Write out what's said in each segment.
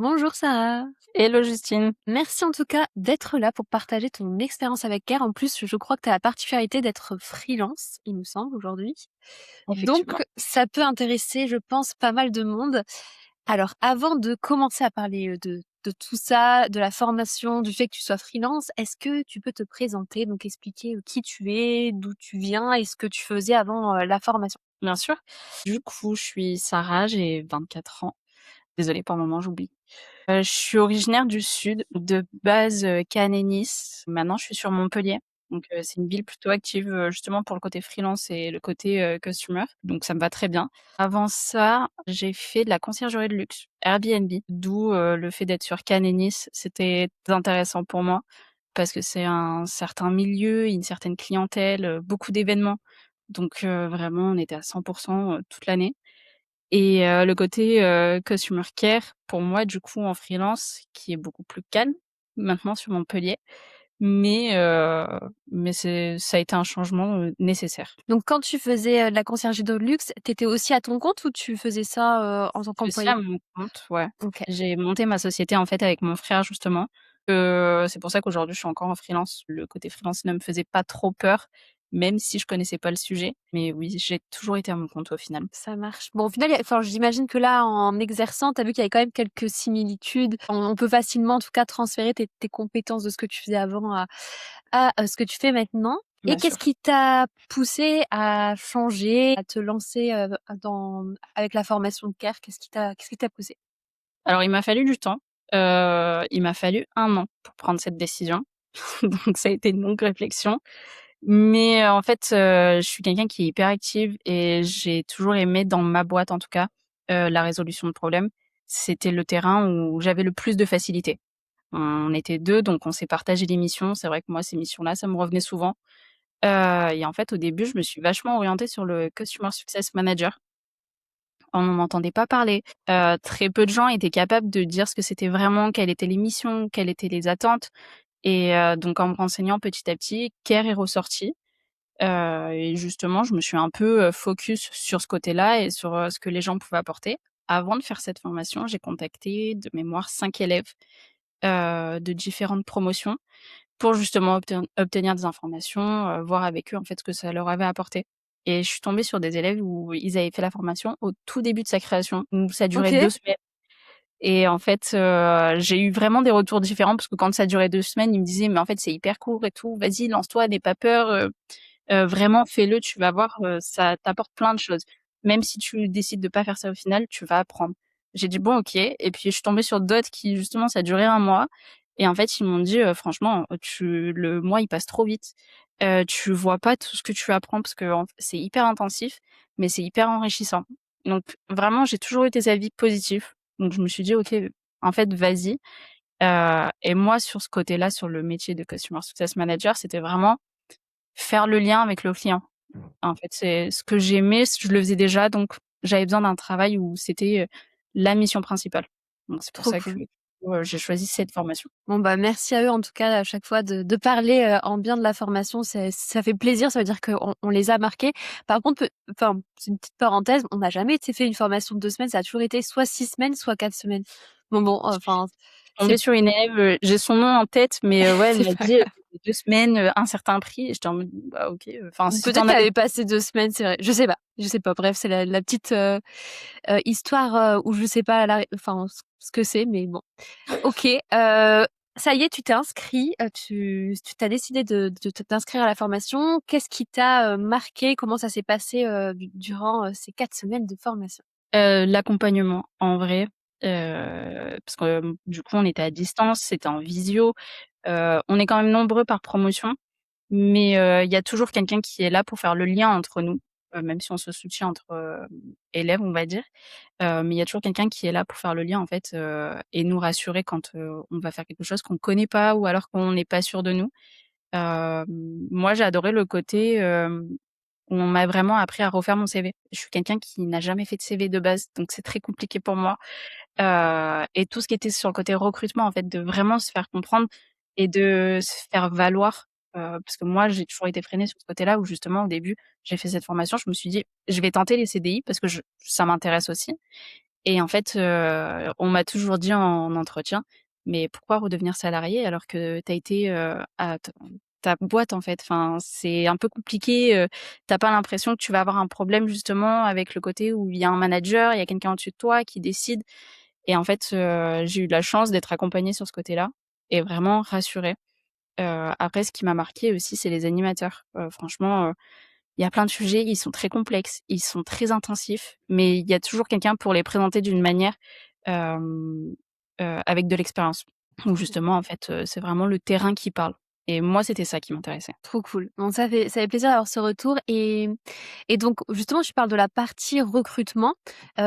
Bonjour Sarah. Hello Justine. Merci en tout cas d'être là pour partager ton expérience avec Care. En plus, je crois que tu as la particularité d'être freelance, il me semble, aujourd'hui. Effectivement. Donc, ça peut intéresser, je pense, pas mal de monde. Alors, avant de commencer à parler de tout ça, de la formation, du fait que tu sois freelance, est-ce que tu peux te présenter, donc expliquer qui tu es, d'où tu viens et ce que tu faisais avant la formation? Bien sûr. Du coup, je suis Sarah, j'ai 24 ans. Désolée pour le moment, j'oublie. Je suis originaire du sud, de base, Cannes et Nice. Maintenant, je suis sur Montpellier. Donc, c'est une ville plutôt active, justement pour le côté freelance et le côté, customer. Donc ça me va très bien. Avant ça, j'ai fait de la conciergerie de luxe, Airbnb, d'où, le fait d'être sur Cannes et Nice, c'était très intéressant pour moi parce que c'est un certain milieu, une certaine clientèle, beaucoup d'événements. Donc, vraiment, on était à 100 toute l'année. Et le côté, customer care, pour moi, du coup, en freelance, qui est beaucoup plus calme maintenant sur Montpellier, mais heu, mais ça a été un changement, nécessaire. Donc, quand tu faisais de la conciergerie de luxe, t'étais aussi à ton compte ou tu faisais ça en tant Je fais ça qu'employé? à mon compte, ouais. Ok. J'ai monté ma société, en fait, avec mon frère, justement. C'est pour ça qu'aujourd'hui, je suis encore en freelance. Le côté freelance ne me faisait pas trop peur, même si je connaissais pas le sujet. Mais oui, j'ai toujours été à mon compte, au final. Ça marche. Bon, au final, enfin, j'imagine que là, en exerçant, tu as vu qu'il y avait quand même quelques similitudes. On peut facilement, en tout cas, transférer tes compétences de ce que tu faisais avant à ce que tu fais maintenant. Et Bien qu'est-ce sûr. qui t'a poussé à changer, à te lancer avec la formation de CARE? Qu'est-ce qui t'a poussé? Alors, il m'a fallu du temps. Il m'a fallu 1 an pour prendre cette décision. Donc ça a été une longue réflexion. Mais en fait, je suis quelqu'un qui est hyper active et j'ai toujours aimé dans ma boîte en tout cas, la résolution de problèmes. C'était le terrain où j'avais le plus de facilité. On était 2 donc on s'est partagé les missions. C'est vrai que moi ces missions-là, ça me revenait souvent. Et en fait au début, je me suis vachement orientée sur le Customer Success Manager. On n'en entendait pas parler. Très peu de gens étaient capables de dire ce que c'était vraiment, quelles étaient les missions, quelles étaient les attentes. Et donc en me renseignant petit à petit, Care est ressorti. Et justement, je me suis un peu, focus sur ce côté-là et sur, ce que les gens pouvaient apporter. Avant de faire cette formation, j'ai contacté de mémoire 5 élèves, de différentes promotions pour justement obtenir des informations, voir avec eux, en fait, ce que ça leur avait apporté. Et je suis tombée sur des élèves où ils avaient fait la formation au tout début de sa création, où ça durait Ok. 2 semaines. Et en fait, j'ai eu vraiment des retours différents parce que quand ça durait 2 semaines, ils me disaient: «Mais en fait, c'est hyper court et tout. Vas-y, lance-toi, n'aie pas peur, vraiment fais-le, tu vas voir, ça t'apporte plein de choses. Même si tu décides de pas faire ça au final, tu vas apprendre». J'ai dit: «Bon, OK» et puis je suis tombée sur d'autres qui justement ça a duré 1 mois et en fait, ils m'ont dit: «Franchement, le mois, il passe trop vite. Tu vois pas tout ce que tu apprends parce que c'est hyper intensif, mais c'est hyper enrichissant». Donc vraiment, j'ai toujours eu des avis positifs. Donc je me suis dit: «OK, en fait, vas-y». Et moi, sur ce côté-là, sur le métier de Customer Success Manager, c'était vraiment faire le lien avec le client. En fait, c'est ce que j'aimais, je le faisais déjà, donc j'avais besoin d'un travail où c'était, la mission principale. Donc c'est pour Trop ça que, cool. j'ai choisi cette formation. Bon, bah, merci à eux, en tout cas, à chaque fois de parler en bien de la formation. Ça fait plaisir, ça veut dire qu'on les a marqués. Par contre, enfin, c'est une petite parenthèse, on n'a jamais été fait une formation de 2 semaines, ça a toujours été soit 6 semaines, soit 4 semaines. Bon, enfin, Tombée c'est sur une élève, j'ai son nom en tête, mais ouais, elle c'est m'a pas dit, grave. c'était 2 semaines, un certain prix et j'étais en mode: «Bah OK, enfin si tu Peut-être en qu'elle avais». avait passé 2 semaines, c'est vrai. Je sais pas, je sais pas. Bref, c'est la petite histoire où je sais pas enfin, ce que c'est, mais bon. OK, ça y est, tu t'es inscrit, tu t'as décidé de t'inscrire à la formation. Qu'est-ce qui t'a marqué? Comment ça s'est passé durant ces 4 semaines de formation? L'accompagnement en vrai, parce que, du coup on était à distance, c'était en visio, on est quand même nombreux par promotion. Mais il y a toujours quelqu'un qui est là pour faire le lien entre nous, même si on se soutient entre, élèves, on va dire. Mais il y a toujours quelqu'un qui est là pour faire le lien, en fait, et nous rassurer quand, on va faire quelque chose qu'on connaît pas ou alors qu'on n'est pas sûr de nous. Hem, Moi, j'ai adoré le côté, où on m'a vraiment appris à refaire mon CV. Je suis quelqu'un qui n'a jamais fait de CV de base, donc c'est très compliqué pour moi. Et tout ce qui était sur le côté recrutement, en fait, de vraiment se faire comprendre et de se faire valoir, parce que moi, j'ai toujours été freinée sur ce côté-là où justement, au début, j'ai fait cette formation, je me suis dit: «Je vais tenter les CDI parce que ça m'intéresse aussi» Et en fait, on m'a toujours dit en entretien: «Mais pourquoi redevenir salarié alors que tu as été, à ta boîte, en fait?» Enfin, c'est un peu compliqué, tu pas l'impression que tu vas avoir un problème justement avec le côté où il y a un manager, il y a quelqu'un au-dessus de toi qui décide. Et en fait, j'ai eu de la chance d'être accompagnée sur ce côté-là et vraiment rassurée. Après ce qui m'a marquée aussi, c'est les animateurs. Franchement, il y a plein de sujets, ils sont très complexes, ils sont très intensifs, mais il y a toujours quelqu'un pour les présenter d'une manière, hem, avec de l'expérience. Où justement, en fait, c'est vraiment le terrain qui parle et moi, c'était ça qui m'intéressait. Trop cool. Bon, ça fait plaisir d'avoir ce retour et donc justement, tu parles de la partie recrutement,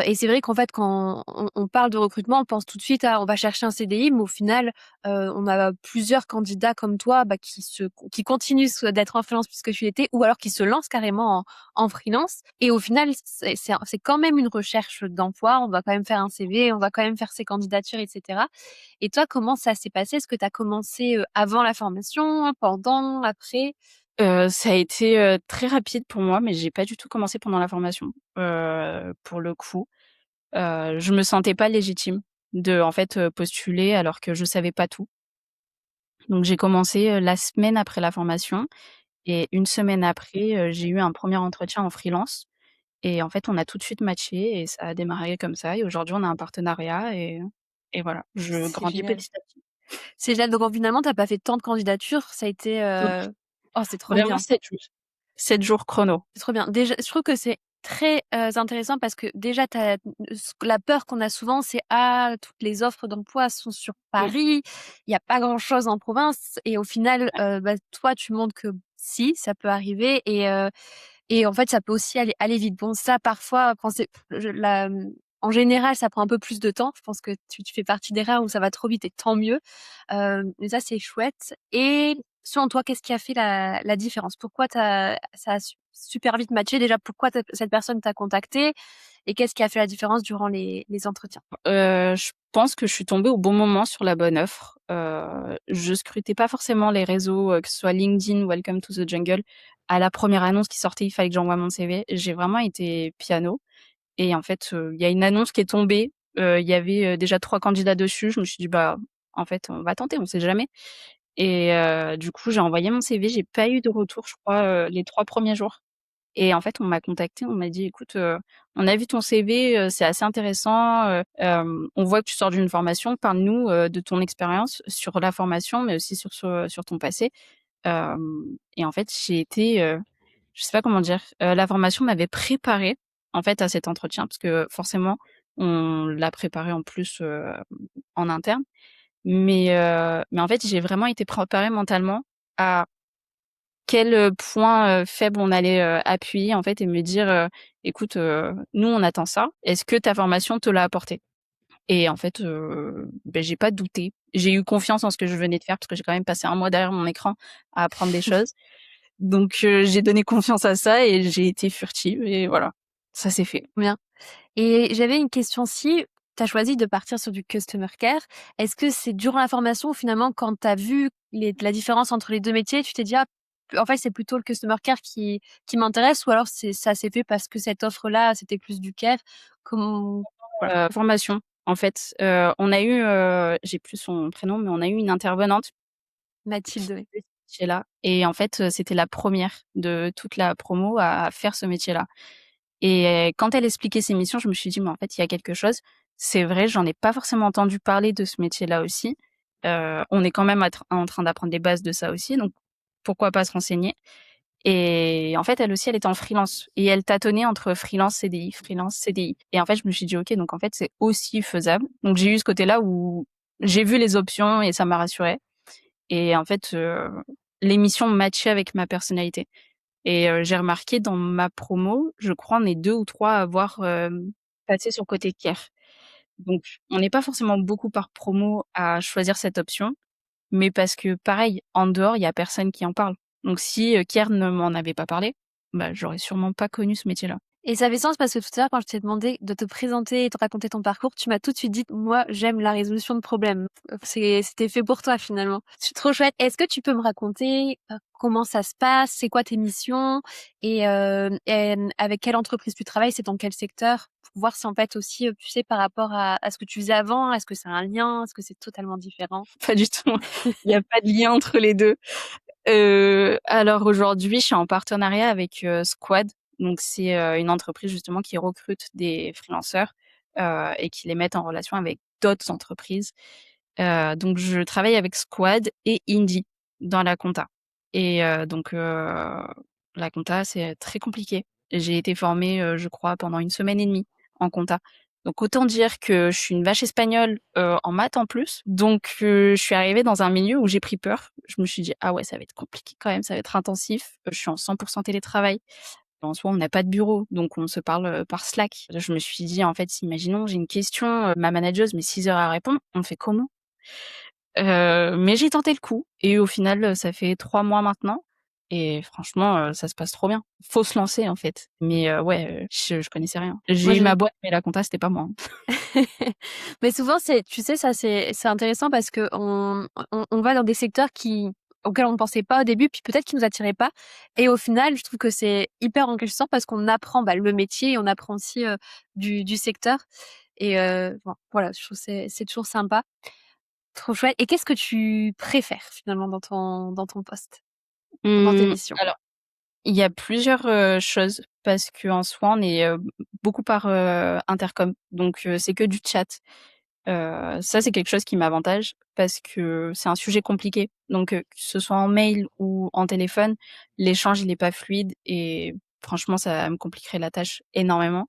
et c'est vrai qu'en fait, quand on parle de recrutement, on pense tout de suite à on va chercher un CDI, mais au final, on a plusieurs candidats comme toi, bah, qui continuent soit d'être en freelance puisque tu l'étais ou alors qui se lancent carrément en freelance et au final, c'est quand même une recherche d'emploi. On va quand même faire un CV, on va quand même faire ses candidatures et cetera. Et toi, comment ça s'est passé? Est-ce que tu as commencé, avant la formation, pendant, après? Ça a été, très rapide pour moi, mais j'ai pas du tout commencé pendant la formation, pour le coup. Je me sentais pas légitime de, en fait, postuler alors que je savais pas tout. Donc j'ai commencé, la semaine après la formation et une semaine après, j'ai eu un premier entretien en freelance et en fait, on a tout de suite matché et ça a démarré comme ça et aujourd'hui, on a un partenariat et voilà, je C'est grandis génial. petit à petit. C'est génial, donc finalement, tu as pas fait tant de candidatures, ça a été, Non, oh, c'est trop vraiment bien. 7 jours. 7 jours chrono. C'est trop bien. Déjà, je trouve que c'est très, intéressant parce que déjà tu as la peur qu'on a souvent, c'est: «Ah, toutes les offres d'emploi sont sur Mmh, Paris, il y a pas grand-chose en province» et au final, ouais. bah, toi, tu montres que si, ça peut arriver et en fait, ça peut aussi aller vite. Bon, ça, parfois, quand c'est en général, ça prend un peu plus de temps. Je pense que tu fais partie des rares où ça va trop vite et tant mieux. Mais ça, c'est chouette et selon toi, qu'est-ce qui a fait la différence? Pourquoi ça a super vite matché? Déjà, pourquoi cette personne t'a contacté? Et qu'est-ce qui a fait la différence durant les entretiens? Je pense que je suis tombée au bon moment sur la bonne offre. Je scrutais pas forcément les réseaux, que ce soit LinkedIn, Welcome to the Jungle. À la première annonce qui sortait, il fallait que j'envoie mon CV. J'ai vraiment été piano et en fait, il y a une annonce qui est tombée, il y avait, déjà 3 candidats dessus. Je me suis dit: «Bah, en fait, on va tenter, on sait jamais» et du coup, j'ai envoyé mon CV. J'ai pas eu de retour, je crois, les 3 premiers jours. Et en fait, on m'a contactée, on m'a dit: «Écoute, on a vu ton CV, c'est assez intéressant, on voit que tu sors d'une formation. Parle-nous, de ton expérience sur la formation, mais aussi sur ton passé». Et en fait, j'ai été, je sais pas comment dire, la formation m'avait préparée, en fait, à cet entretien parce que forcément, on l'a préparé en plus, en interne. Mais en fait, j'ai vraiment été préparée mentalement à quel, point, faible on allait, appuyer en fait et me dire, «Écoute, nous on attend ça. Est-ce que ta formation te l'a apporté?» Et en fait, j'ai pas douté. J'ai eu confiance en ce que je venais de faire parce que j'ai quand même passé un mois derrière mon écran à apprendre des choses. Donc j'ai donné confiance à ça et j'ai été furtive et voilà, ça s'est fait. Bien. Et j'avais une question aussi, tu as choisi de partir sur du customer care. Est-ce que c'est durant la formation ou finalement quand tu as vu la différence entre les 2 métiers, tu t'es dit: «Ah, en fait, c'est plutôt le customer care qui m'intéresse» ou alors ça s'est fait parce que cette offre-là, c'était plus du care? Comment voilà, Formation, en fait, on a eu, j'ai plus son prénom, mais on a eu une intervenante qui Mathilde, oui. faisait ce métier-là et en fait, c'était la première de toute la promo à faire ce métier-là et quand elle expliquait ses missions, je me suis dit: «Mais en fait, il y a quelque chose». C'est vrai, j'en ai pas forcément entendu parler de ce métier-là aussi. On est quand même en train d'apprendre les bases de ça aussi, donc pourquoi pas se renseigner? Et en fait, elle aussi, elle était en freelance et elle tâtonnait entre freelance, CDI, freelance, CDI et en fait, je me suis dit: «OK, donc en fait, c'est aussi faisable». Donc j'ai eu ce côté-là où j'ai vu les options et ça m'a rassurée et en fait, l'émission matchait avec ma personnalité et j'ai remarqué dans ma promo, je crois on est 2 ou 3 à avoir, passé sur le côté care. Donc on n'est pas forcément beaucoup par promo à choisir cette option, mais parce que pareil, en dehors, il y a personne qui en parle. Donc si, care ne m'en avait pas parlé, bah, j'aurais sûrement pas connu ce métier-là. Et ça fait sens parce que tout à l'heure, quand je t'ai demandé de te présenter et de raconter ton parcours, tu m'as tout de suite dit, moi, j'aime la résolution de problèmes. C'était fait pour toi, finalement. C'est trop chouette. Est-ce que tu peux me raconter comment ça se passe? C'est quoi tes missions? Et avec quelle entreprise tu travailles? C'est dans quel secteur? Pour voir si, en fait, aussi, tu sais, par rapport à ce que tu faisais avant, est-ce que c'est un lien? Est-ce que c'est totalement différent? Pas du tout. Il y a pas de lien entre les 2. Alors aujourd'hui, je suis en partenariat avec, Squad. Donc c'est, une entreprise justement qui recrute des freelanceurs, et qui les met en relation avec d'autres entreprises. Donc je travaille avec Squad et Indy dans la compta et la compta, c'est très compliqué. J'ai été formée, je crois pendant 1 semaine et demie en compta. Donc autant dire que je suis une vache espagnole, en maths en plus. Donc je suis arrivée dans un milieu où j'ai pris peur. Je me suis dit: «Ah ouais, ça va être compliqué quand même, ça va être intensif». Je suis en 100 télétravail. En soi, on n'a pas de bureau, donc on se parle, par Slack. Je me suis dit: «En fait, si imaginons j'ai une question, ma manageuse met 6 heures à répondre, on fait comment?» Mais j'ai tenté le coup et au final, ça fait 3 mois maintenant et franchement, ça se passe trop bien. Faut se lancer, en fait. Mais ouais, je connaissais rien. Moi, J'ai eu ma boîte, mais la compta, c'était pas moi, hein. Mais souvent, tu sais, ça, c'est intéressant parce que on va dans des secteurs auxquels on ne pensait pas au début, puis peut-être qui nous attiraient pas. Et au final, je trouve que c'est hyper enrichissant parce qu'on apprend le métier et on apprend aussi du secteur. Et bon, voilà, je trouve que c'est toujours sympa. Trop chouette. Et qu'est-ce que tu préfères finalement dans ton poste, dans tes missions? Alors, il y a plusieurs, choses parce qu'en soi, on est, beaucoup par, intercom, donc c'est que du chat. Ça, c'est quelque chose qui m'avantage parce que c'est un sujet compliqué. Donc, que ce soit en mail ou en téléphone, l'échange, il est pas fluide et franchement, ça me compliquerait la tâche énormément.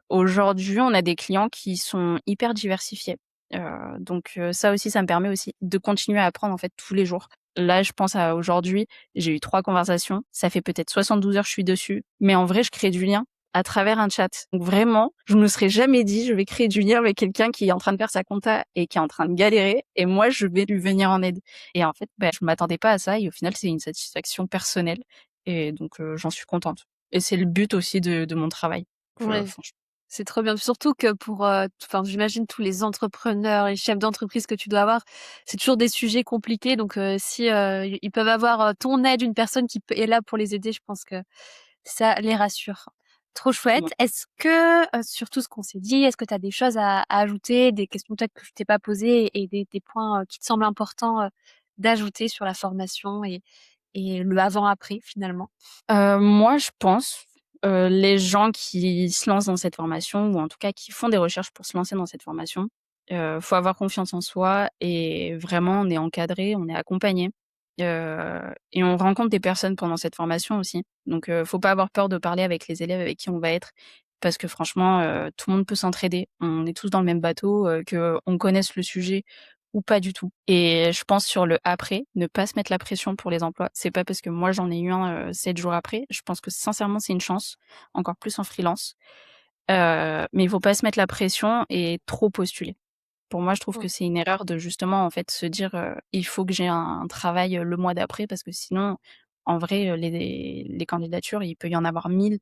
Aujourd'hui, on a des clients qui sont hyper diversifiés. Ça aussi, ça me permet aussi de continuer à apprendre, en fait, tous les jours. Là, je pense à aujourd'hui, j'ai eu 3 conversations, ça fait peut-être 72 heures que je suis dessus, mais en vrai, je crée du lien à travers un chat. Donc vraiment, je me serais jamais dit: «Je vais créer du lien avec quelqu'un qui est en train de faire sa compta et qui est en train de galérer et moi, je vais lui venir en aide» et en fait, je m'attendais pas à ça et au final, c'est une satisfaction personnelle et donc j'en suis contente et c'est le but aussi de mon travail. Ouais. Franchement. C'est trop bien. Surtout que pour, enfin, j'imagine tous les entrepreneurs et chefs d'entreprise que tu dois avoir, c'est toujours des sujets compliqués. Donc, si ils peuvent avoir ton aide, une personne est là pour les aider, je pense que ça les rassure. Trop chouette. Ouais. Est-ce que, sur tout ce qu'on s'est dit, est-ce que tu as des choses à ajouter, des questions peut-être que je t'ai pas posées et des points qui te semblent importants d'ajouter sur la formation et le avant-après finalement? Moi, je pense, les gens qui se lancent dans cette formation ou en tout cas qui font des recherches pour se lancer dans cette formation, faut avoir confiance en soi et vraiment on est encadré, on est accompagné, et on rencontre des personnes pendant cette formation aussi. Donc faut pas avoir peur de parler avec les élèves avec qui on va être parce que franchement, tout le monde peut s'entraider. On est tous dans le même bateau, qu'on connaisse le sujet ou pas du tout. Et je pense sur le après, ne pas se mettre la pression pour les emplois. C'est pas parce que moi j'en ai eu un, 7 jours après. Je pense que sincèrement c'est une chance, encore plus en freelance. Mais il faut pas se mettre la pression et trop postuler. Pour moi, je trouve que c'est une erreur de justement, en fait, se dire, «Il faut que j'ai un travail, le mois d'après» parce que sinon, en vrai, les candidatures, il peut y en avoir 1000,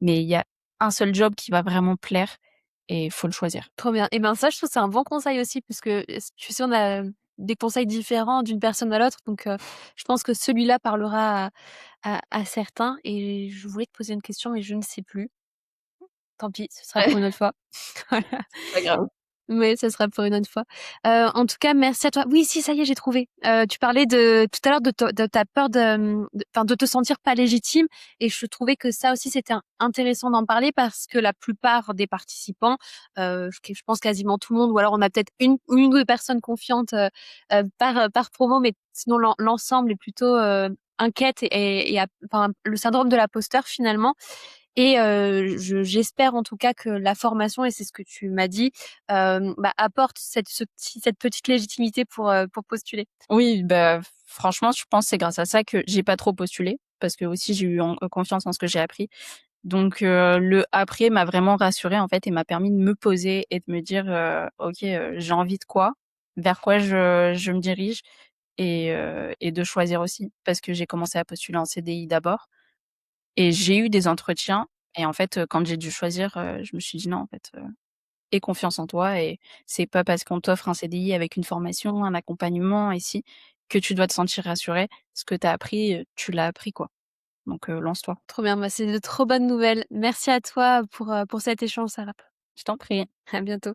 mais il y a un seul job qui va vraiment plaire et il faut le choisir. Trop bien. Et ben ça, je trouve que c'est un bon conseil aussi puisque tu sais, on a des conseils différents d'une personne à l'autre. Donc, je pense que celui-là parlera à certains. Et je voulais te poser une question, mais je ne sais plus. Tant pis, ce sera pour une autre fois. Voilà. C'est pas grave. Oui, ça sera pour une autre fois. En tout cas, merci à toi. Oui, si, ça y est, j'ai trouvé. Tu parlais tout à l'heure de ta peur enfin, de te sentir pas légitime, et je trouvais que ça aussi c'était intéressant d'en parler parce que la plupart des participants, je pense quasiment tout le monde, ou alors on a peut-être une ou deux personnes confiantes par promo, mais sinon l'ensemble est plutôt inquiète enfin, le syndrome de l'imposteur finalement. Et j'espère en tout cas que la formation, et c'est ce que tu m'as dit, apporte cette petite légitimité pour postuler. Oui, bah, franchement, je pense que c'est grâce à ça que j'ai pas trop postulé parce que aussi j'ai eu confiance en ce que j'ai appris. Donc le après m'a vraiment rassurée, en fait, et m'a permis de me poser et de me dire, «OK, j'ai envie de quoi? Vers quoi je me dirige?» et de choisir aussi parce que j'ai commencé à postuler en CDI d'abord et j'ai eu des entretiens, Et en fait, quand j'ai dû choisir, je me suis dit: «Non, en fait, aie confiance en toi et c'est pas parce qu'on t'offre un CDI avec une formation, un accompagnement ici, que tu dois te sentir rassuré. Ce que tu as appris, tu l'as appris, quoi. Donc lance-toi». Trop bien, bah, c'est de trop bonnes nouvelles. Merci à toi pour cet échange, Sarah. Je t'en prie. À bientôt.